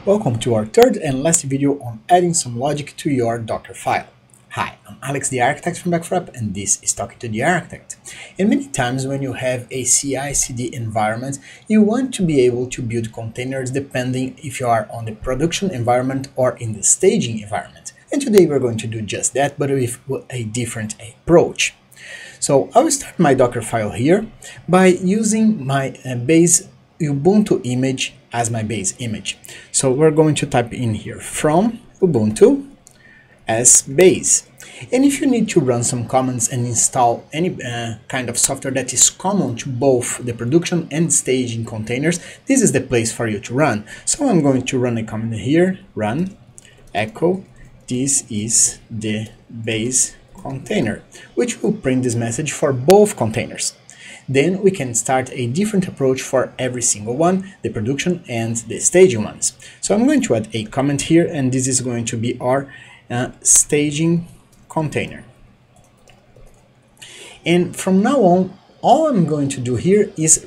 Welcome to our third and last video on adding some logic to your Docker file. Hi, I'm Alex the Architect from Dockerfile, and this is Talking to the Architect. And many times when you have a CI/CD environment, you want to be able to build containers depending if you are on the production environment or in the staging environment. And today we're going to do just that, but with a different approach. So I will start my Docker file here by using my base Ubuntu image as my base image. So we're going to type in here from Ubuntu as base. And if you need to run some commands and install any kind of software that is common to both the production and staging containers, this is the place for you to run. So I'm going to run a command here, run echo, this is the base container, which will print this message for both containers. Then we can start a different approach for every single one, the production and the staging ones. So I'm going to add a comment here, and this is going to be our staging container. And from now on, all I'm going to do here is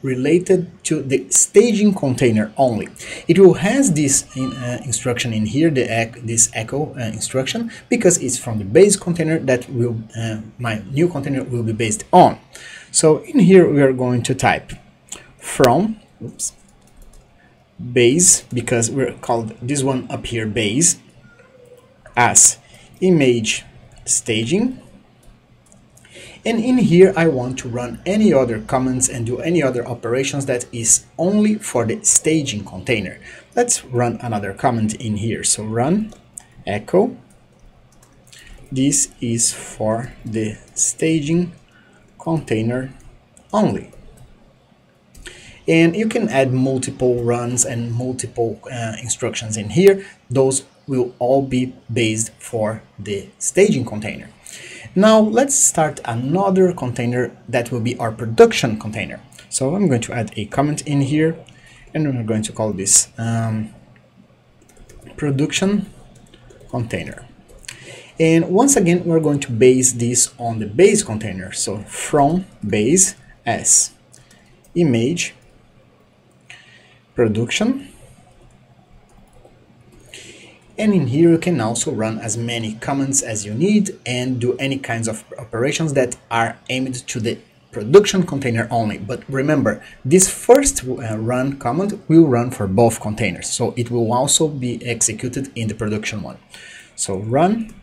related to the staging container only. It will has this instruction in here, this echo instruction, because it's from the base container that will my new container will be based on. So in here we are going to type from base, because we're called this one up here base, as image staging. And in here I want to run any other commands and do any other operations that is only for the staging container. Let's run another command in here. So run echo, this is for the staging container only. And you can add multiple runs and multiple instructions in here. Those will all be based for the staging container. Now let's start another container that will be our production container. So I'm going to add a comment in here, and we're going to call this production container. And once again, we're going to base this on the base container. So from base as image production. And in here you can also run as many commands as you need and do any kinds of operations that are aimed to the production container only. But remember, this first run command will run for both containers, so it will also be executed in the production one. So run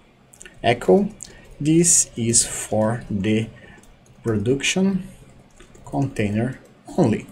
echo, this is for the production container only.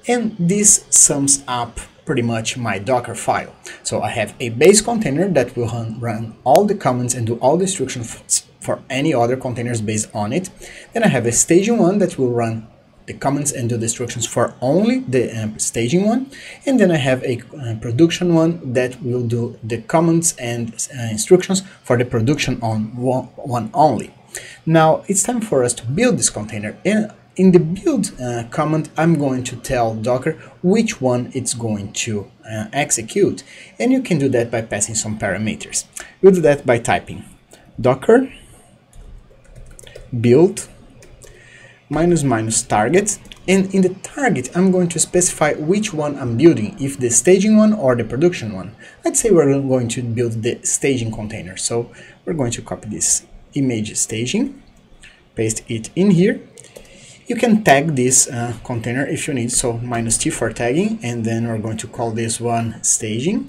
And this sums up pretty much my Docker file. So I have a base container that will run all the commands and do all the instructions for any other containers based on it. Then I have a staging one that will run the commands and do the instructions for only the staging one. And then I have a production one that will do the commands and instructions for the production on one only. Now it's time for us to build this container. In the build command, I'm going to tell Docker which one it's going to execute, and you can do that by passing some parameters. We'll do that by typing docker build -- target, and in the target I'm going to specify which one I'm building, if the staging one or the production one. Let's say we're going to build the staging container, so we're going to copy this image staging, paste it in here. You can tag this container if you need, so -t for tagging, and then we're going to call this one staging,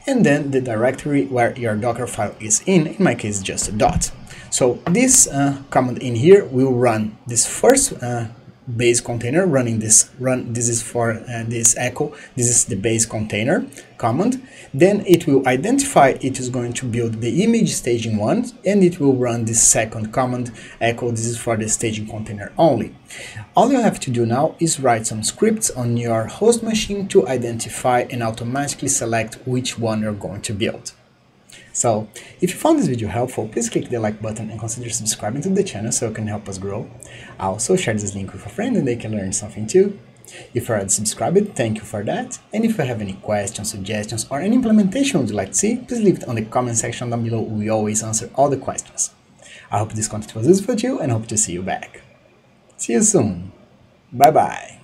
and then the directory where your Docker file is in my case just a dot. So this command in here will run this first base container, this is for this echo, this is the base container command. Then it will identify it is going to build the image staging one, and it will run this second command echo, this is for the staging container only. All you have to do now is write some scripts on your host machine to identify and automatically select which one you're going to build. So, if you found this video helpful, please click the like button and consider subscribing to the channel so it can help us grow. Also, share this link with a friend and they can learn something too. If you're already subscribed, thank you for that. And if you have any questions, suggestions, or any implementation you'd like to see, please leave it on the comment section down below. We always answer all the questions. I hope this content was useful to you and hope to see you back. See you soon. Bye bye.